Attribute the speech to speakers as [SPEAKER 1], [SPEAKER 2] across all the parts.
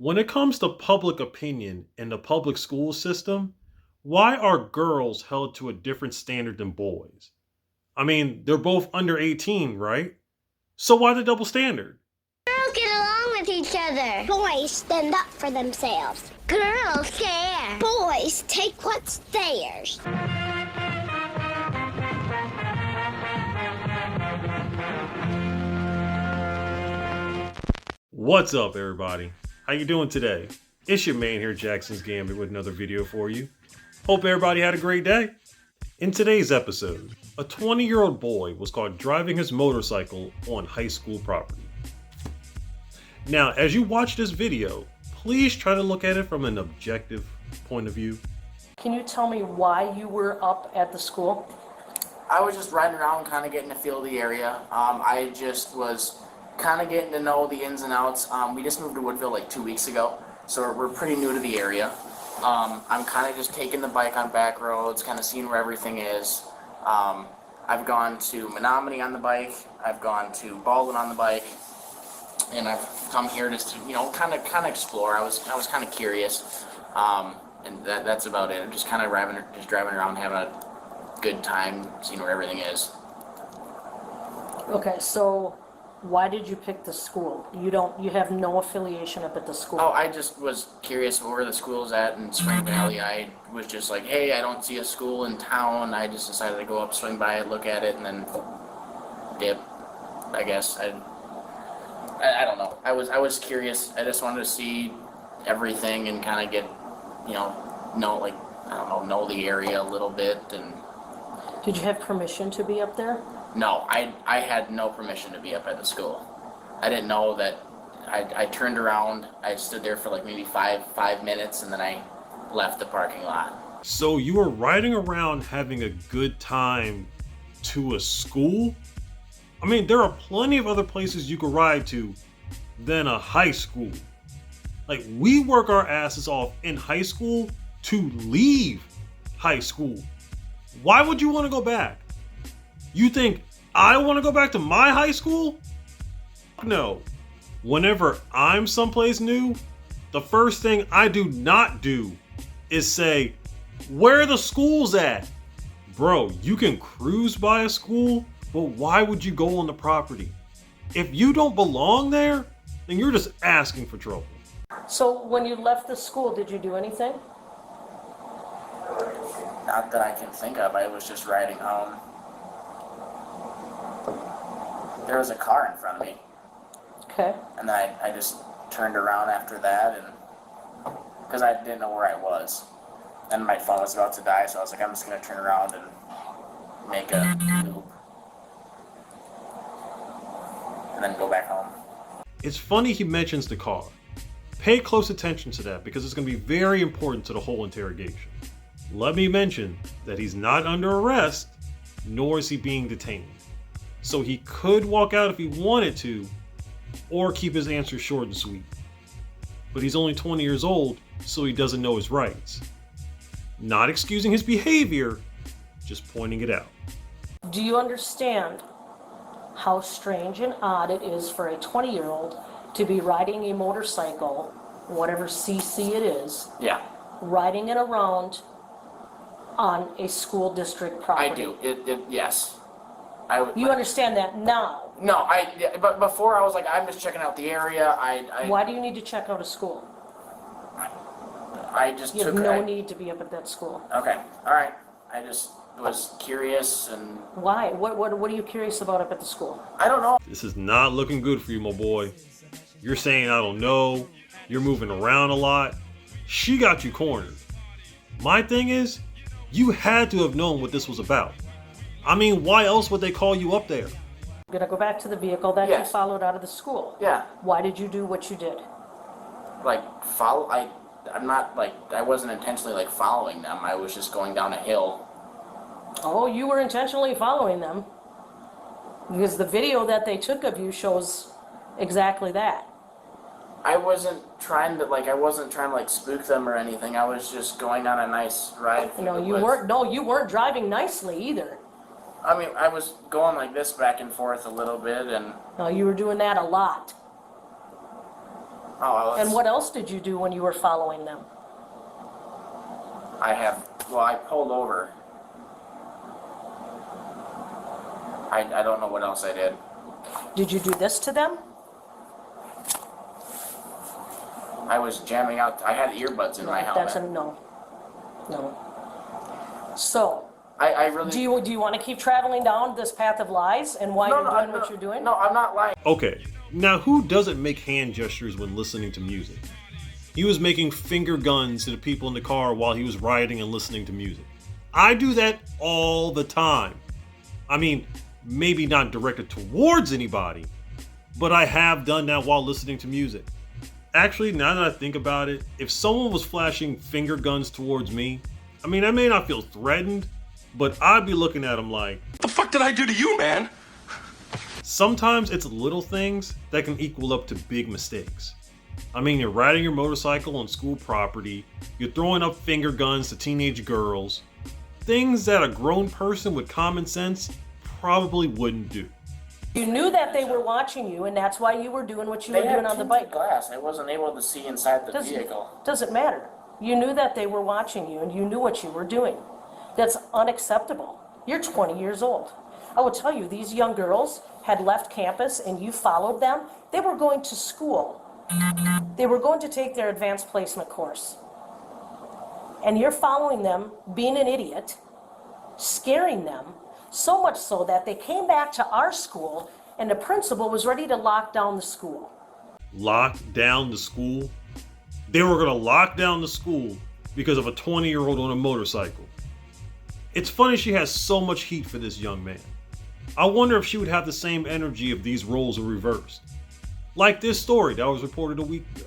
[SPEAKER 1] When it comes to public opinion in the public school system, why are girls held to a different standard than boys? I mean, they're both under 18, right? So why the double standard?
[SPEAKER 2] Girls get along with each other. Boys stand up for themselves. Girls care. Boys take what's theirs.
[SPEAKER 1] What's up, everybody? How you doing today? It's your man here, Jackson's Gambit, with another video for you. Hope everybody had a great day. In today's episode, a 20-year-old boy was caught driving his motorcycle on high school property. Now, as you watch this video, please try to look at it from an objective point of view.
[SPEAKER 3] Can you tell me why you were up at the school?
[SPEAKER 4] I was just riding around, kind of getting to feel the area. I just was kind of getting to know the ins and outs. We just moved to Woodville like 2 weeks ago, so we're pretty new to the area. I'm kind of just taking the bike on back roads, kind of seeing where everything is. I've gone to Menominee on the bike. I've gone to Baldwin on the bike, and I've come here just to, kind of explore. I was kind of curious, and that's about it. I'm just kind of driving around, having a good time, seeing where everything is.
[SPEAKER 3] Okay, so why did you pick the school? You have no affiliation up at the school.
[SPEAKER 4] Oh, I just was curious where the school's at in Spring Valley. I was just like, hey, I don't see a school in town. I just decided to go up, swing by it, look at it, and then dip, I guess. I don't know. I was curious. I just wanted to see everything and kind of get, know the area a little bit. And
[SPEAKER 3] Did you have permission to be up there?
[SPEAKER 4] no, I had no permission to be up at the school. I didn't know that. I turned around, I stood there for like maybe five minutes, and then I left the parking lot.
[SPEAKER 1] So you were riding around having a good time to a school? I mean, there are plenty of other places you could ride to than a high school. Like, we work our asses off in high school to leave high school. Why would you want to go back? You think I want to go back to my high school? No. Whenever I'm someplace new, the first thing I do not do is say, where are the schools at? Bro, you can cruise by a school, but why would you go on the property? If you don't belong there, then you're just asking for trouble.
[SPEAKER 3] So when you left the school, did you do anything?
[SPEAKER 4] Not that I can think of. I was just riding home. There was a car in front of me,
[SPEAKER 3] Okay.
[SPEAKER 4] and then I just turned around after that, and because I didn't know where I was, and my phone was about to die, so I was like, I'm just gonna turn around and make a loop, and then go back home.
[SPEAKER 1] It's funny he mentions the car. Pay close attention to that because it's going to be very important to the whole interrogation. Let me mention that he's not under arrest, nor is he being detained. So he could walk out if he wanted to, or keep his answer short and sweet. But he's only 20 years old, so he doesn't know his rights. Not excusing his behavior, just pointing it out.
[SPEAKER 3] Do you understand how strange and odd it is for a 20-year-old to be riding a motorcycle, whatever CC it is,
[SPEAKER 4] Yeah,
[SPEAKER 3] riding it around on a school district property?
[SPEAKER 4] I do. Yes.
[SPEAKER 3] You understand that now?
[SPEAKER 4] No, but before I was like, I'm just checking out the area.
[SPEAKER 3] Why do you need to check out a school?
[SPEAKER 4] I just
[SPEAKER 3] You have
[SPEAKER 4] took.
[SPEAKER 3] no need to be up at that school.
[SPEAKER 4] Okay, all right. I just was curious, and
[SPEAKER 3] Why? What are you curious about up at the school?
[SPEAKER 4] I don't know.
[SPEAKER 1] This is not looking good for you, my boy. You're saying I don't know. You're moving around a lot. She got you cornered. My thing is, you had to have known what this was about. I mean, why else would they call you up there?
[SPEAKER 3] I'm gonna go back to the vehicle that
[SPEAKER 4] Yes.
[SPEAKER 3] you followed out of the school.
[SPEAKER 4] Yeah,
[SPEAKER 3] Why did you do what you did?
[SPEAKER 4] like follow. I'm not like I wasn't intentionally like following them. I was just going down a hill.
[SPEAKER 3] Oh, you were intentionally following them. Because the video that they took of you shows exactly that.
[SPEAKER 4] I wasn't trying to spook them or anything. I was just going on a nice ride through
[SPEAKER 3] No,
[SPEAKER 4] the
[SPEAKER 3] you
[SPEAKER 4] woods.
[SPEAKER 3] weren't. No, you weren't driving nicely either.
[SPEAKER 4] I mean, I was going like this back and forth a little bit, and
[SPEAKER 3] No, you were doing that a lot.
[SPEAKER 4] Oh,
[SPEAKER 3] And what else did you do when you were following them?
[SPEAKER 4] I pulled over. I don't know what else I did.
[SPEAKER 3] Did you do this to them?
[SPEAKER 4] I was jamming out. I had earbuds in my
[SPEAKER 3] That's a
[SPEAKER 4] helmet.
[SPEAKER 3] no. No. So,
[SPEAKER 4] I really.
[SPEAKER 3] do you want to keep traveling down this path of lies and why you're doing what you're doing?
[SPEAKER 4] No, I'm not lying.
[SPEAKER 1] Okay, now who doesn't make hand gestures when listening to music? He was making finger guns to the people in the car while he was riding and listening to music. I do that all the time. I mean, maybe not directed towards anybody, but I have done that while listening to music. Actually, now that I think about it, if someone was flashing finger guns towards me, I mean, I may not feel threatened, but I'd be looking at them like,
[SPEAKER 5] What the fuck did I do to you, man?
[SPEAKER 1] sometimes it's little things that can equal up to big mistakes. I mean, you're riding your motorcycle on school property, you're throwing up finger guns to teenage girls, things that a grown person with common sense probably wouldn't do.
[SPEAKER 3] You knew that they were watching you, and that's why you were doing what you were
[SPEAKER 4] They
[SPEAKER 3] doing
[SPEAKER 4] had
[SPEAKER 3] on the
[SPEAKER 4] tinted
[SPEAKER 3] bike.
[SPEAKER 4] glass. I wasn't able to see inside the vehicle.
[SPEAKER 3] Doesn't matter. You knew that they were watching you, and you knew what you were doing. That's unacceptable. You're 20 years old. I will tell you, these young girls had left campus, and you followed them. They were going to school. They were going to take their advanced placement course. And you're following them, being an idiot, scaring them, so much so that they came back to our school and the principal was ready to lock down the school.
[SPEAKER 1] Lock down the school? They were gonna lock down the school because of a 20-year-old on a motorcycle. It's funny she has so much heat for this young man. I wonder if she would have the same energy if these roles were reversed. Like this story that was reported a week ago.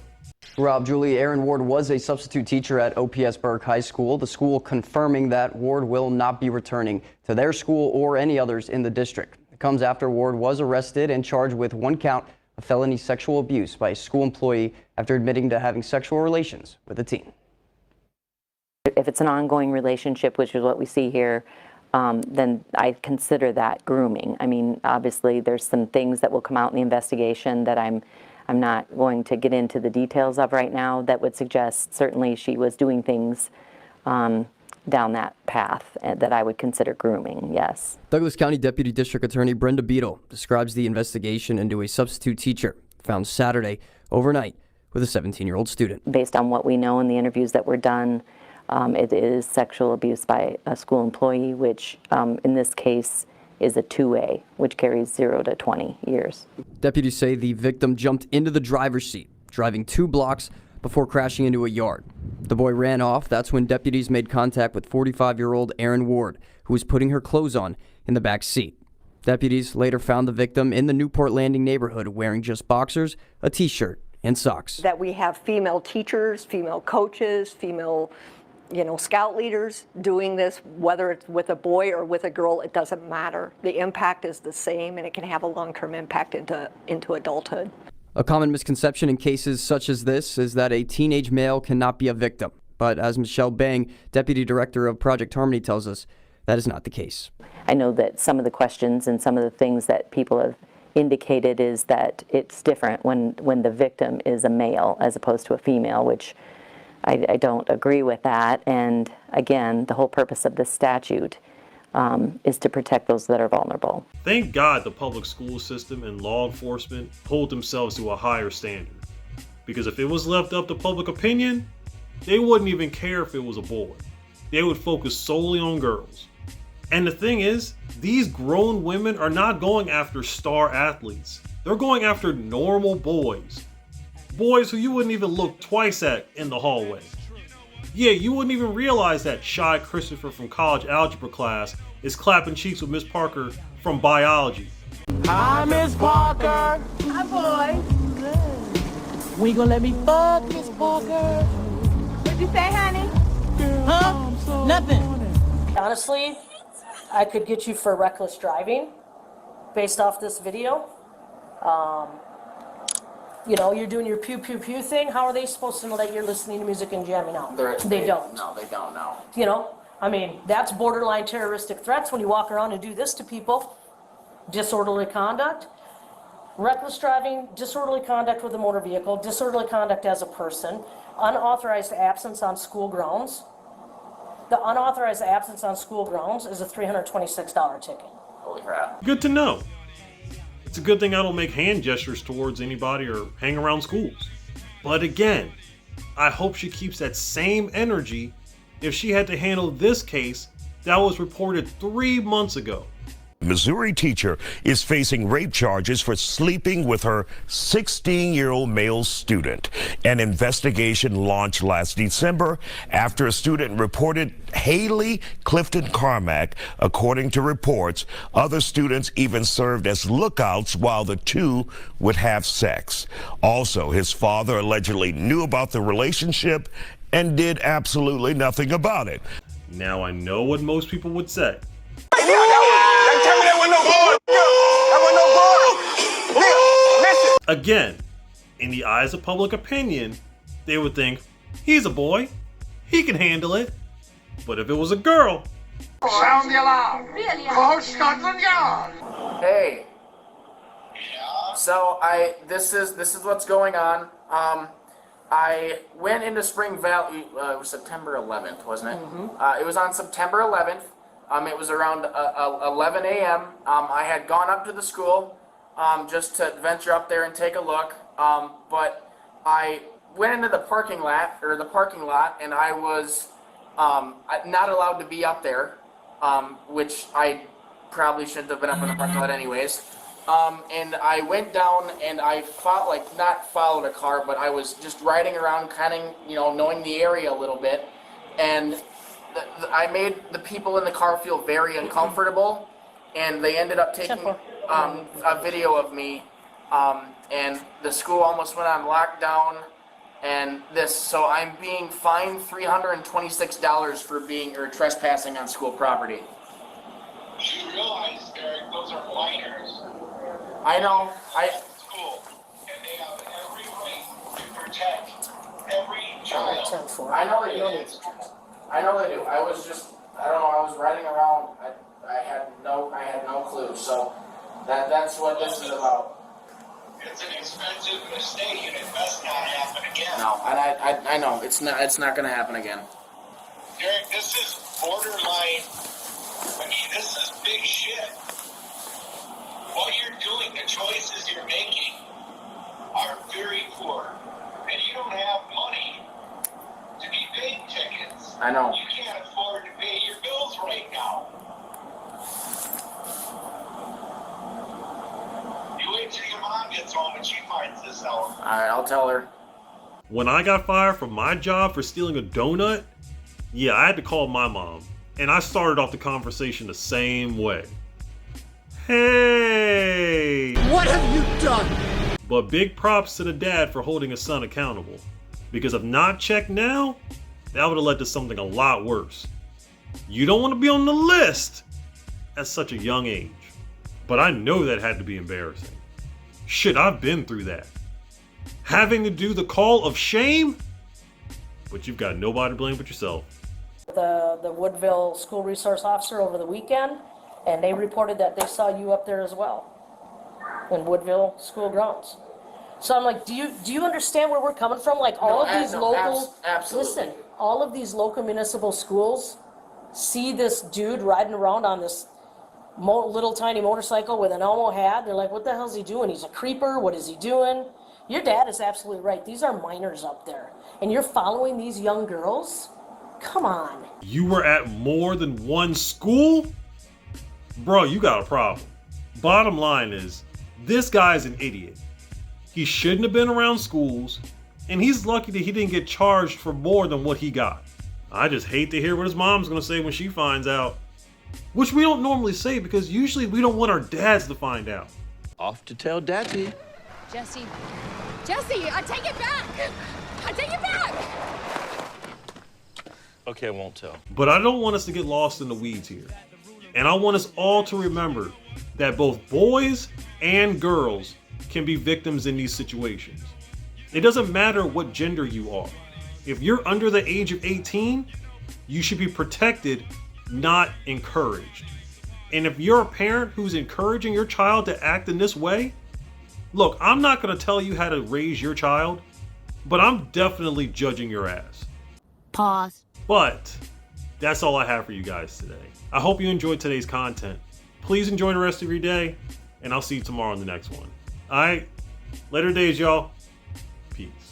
[SPEAKER 6] Rob, Julie, Aaron Ward was a substitute teacher at OPS Burke High School. The school confirming that Ward will not be returning to their school or any others in the district. It comes after Ward was arrested and charged with 1 count of felony sexual abuse by a school employee after admitting to having sexual relations with a teen.
[SPEAKER 7] If it's an ongoing relationship, which is what we see here, then I consider that grooming. I mean, obviously, there's some things that will come out in the investigation that I'm not going to get into the details of right now that would suggest certainly she was doing things down that path that I would consider grooming, yes.
[SPEAKER 6] Douglas County Deputy District Attorney Brenda Beadle describes the investigation into a substitute teacher found Saturday overnight with a 17-year-old student.
[SPEAKER 7] Based on what we know in the interviews that were done, it is sexual abuse by a school employee, which in this case is a 2A, which carries 0 to 20 years.
[SPEAKER 6] Deputies say the victim jumped into the driver's seat, driving 2 blocks before crashing into a yard. The boy ran off. That's when deputies made contact with 45-year-old Aaron Ward, who was putting her clothes on in the back seat. Deputies later found the victim in the Newport Landing neighborhood wearing just boxers, a t-shirt, and socks.
[SPEAKER 8] That we have female teachers, female coaches, female scout leaders doing this, whether it's with a boy or with a girl, it doesn't matter. The impact is the same, and it can have a long-term impact into adulthood.
[SPEAKER 6] A common misconception in cases such as this is that a teenage male cannot be a victim. But as Michelle Bang, Deputy Director of Project Harmony, tells us, that is not the case.
[SPEAKER 7] I know that some of the questions and some of the things that people have indicated is that it's different when the victim is a male as opposed to a female, which I don't agree with that. And again, the whole purpose of this statute is to protect those that are vulnerable.
[SPEAKER 1] Thank God the public school system and law enforcement hold themselves to a higher standard. Because if it was left up to public opinion, they wouldn't even care if it was a boy. They would focus solely on girls. And the thing is, these grown women are not going after star athletes. They're going after normal boys. Boys who you wouldn't even look twice at in the hallway. Yeah, you wouldn't even realize that shy Christopher from college algebra class is clapping cheeks with Miss Parker from biology.
[SPEAKER 9] Hi, Miss Parker.
[SPEAKER 10] Hi, boy.
[SPEAKER 9] Good. When you gonna let me fuck, Miss Parker?
[SPEAKER 10] What'd you say, honey?
[SPEAKER 9] Huh? Nothing.
[SPEAKER 3] Honestly, I could get you for reckless driving based off this video. You're doing your pew pew pew thing. How are they supposed to know that you're listening to music and jamming out? They don't.
[SPEAKER 4] No, they don't know.
[SPEAKER 3] That's borderline terroristic threats when you walk around and do this to people. Disorderly conduct. reckless driving, disorderly conduct with a motor vehicle, disorderly conduct as a person, unauthorized absence on school grounds. The unauthorized absence on school grounds is a $326 ticket.
[SPEAKER 4] Holy crap.
[SPEAKER 1] Good to know. It's a good thing I don't make hand gestures towards anybody or hang around schools. But again, I hope she keeps that same energy if she had to handle this case that was reported 3 months ago.
[SPEAKER 11] Missouri teacher is facing rape charges for sleeping with her 16-year-old male student. An investigation launched last December after a student reported Haley Clifton Carmack. According to reports, other students even served as lookouts while the two would have sex. Also, his father allegedly knew about the relationship and did absolutely nothing about it.
[SPEAKER 1] Now I know what most people would say. Again, in the eyes of public opinion, they would think, he's a boy, he can handle it. But if it was a girl...
[SPEAKER 5] Sound the alarm! Call Scotland Yard!
[SPEAKER 4] Hey. So this is what's going on. I went into Spring Valley, it was September 11th, wasn't it? It was on September 11th. It was around 11 a.m. I had gone up to the school just to venture up there and take a look. But I went into the parking lot, and I was not allowed to be up there, which I probably shouldn't have been up in the parking lot anyways. And I went down and I not followed a car, but I was just riding around, kind of, knowing the area a little bit. And I made the people in the car feel very uncomfortable, and they ended up taking a video of me, and the school almost went on lockdown, and so I'm being fined $326 for trespassing on school property.
[SPEAKER 5] You realize, Eric, those are minors.
[SPEAKER 4] I know.
[SPEAKER 5] School, and they have every right to protect every child.
[SPEAKER 4] I know they do. I know they do. I was riding around. I had no clue. So that's what this is about.
[SPEAKER 5] It's an expensive mistake, and it must not happen again.
[SPEAKER 4] No, and I know it's not going to happen again.
[SPEAKER 5] Derek, this is borderline. I mean, this is big shit. What you're doing, the choices you're making, are very poor, and you don't have money to be paying tickets.
[SPEAKER 4] I know.
[SPEAKER 5] You can't afford to pay your bills right now. You wait till your mom gets home and she finds this out.
[SPEAKER 4] All right, I'll tell her.
[SPEAKER 1] When I got fired from my job for stealing a donut, yeah, I had to call my mom. And I started off the conversation the same way. Hey!
[SPEAKER 9] What have you done?
[SPEAKER 1] But big props to the dad for holding his son accountable. Because if not checked now, that would have led to something a lot worse. You don't want to be on the list at such a young age. But I know that had to be embarrassing. Shit, I've been through that. Having to do the call of shame? But you've got nobody to blame but yourself.
[SPEAKER 3] The Woodville school resource officer over the weekend, and they reported that they saw you up there as well in Woodville school grounds. So I'm like, do you understand where we're coming from? Like all of these local, listen, all of these local municipal schools see this dude riding around on this little tiny motorcycle with an Elmo hat. They're like, what the hell is he doing? He's a creeper. What is he doing? Your dad is absolutely right. These are minors up there, and you're following these young girls. Come on.
[SPEAKER 1] You were at more than one school? Bro, you got a problem. Bottom line is, this guy's an idiot. He shouldn't have been around schools, and he's lucky that he didn't get charged for more than what he got. I just hate to hear what his mom's gonna say when she finds out. Which we don't normally say because usually we don't want our dads to find out.
[SPEAKER 9] Off to tell Daddy.
[SPEAKER 10] Jesse, I take it back. I take it back.
[SPEAKER 5] Okay, I won't tell.
[SPEAKER 1] But I don't want us to get lost in the weeds here. And I want us all to remember that both boys and girls can be victims in these situations. It doesn't matter what gender you are. If you're under the age of 18, you should be protected, not encouraged. And if you're a parent who's encouraging your child to act in this way, Look, I'm not going to tell you how to raise your child, but I'm definitely judging your ass.
[SPEAKER 9] Pause.
[SPEAKER 1] But that's all I have for you guys today. I hope you enjoyed today's content. Please enjoy the rest of your day, and I'll see you tomorrow on the next one. All right? Later days, y'all. Peace.